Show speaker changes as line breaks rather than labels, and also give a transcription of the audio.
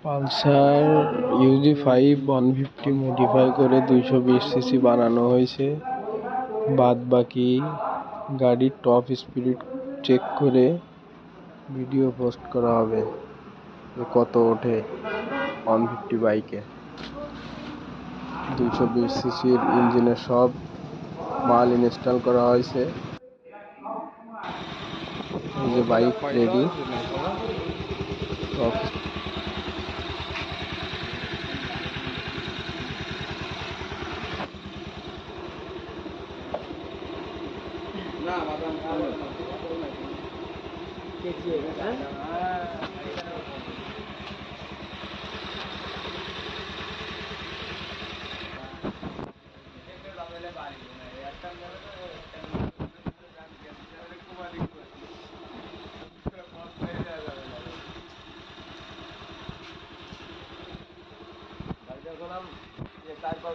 Pulsar UG5 150 modify করে 220 CC বানানো হয়েছে। বাদ বাকি গাড়ির টপ স্পিড চেক করে ভিডিও পোস্ট করা হবে যে কত ওঠে 150 বাইকে। 220 সিসির ইঞ্জিনের সব মাল ইনস্টল করা হয়েছে। এই যে বাইক রেডি। টপ
না বাদাম ভালো কেজি হ্যাঁ তারপর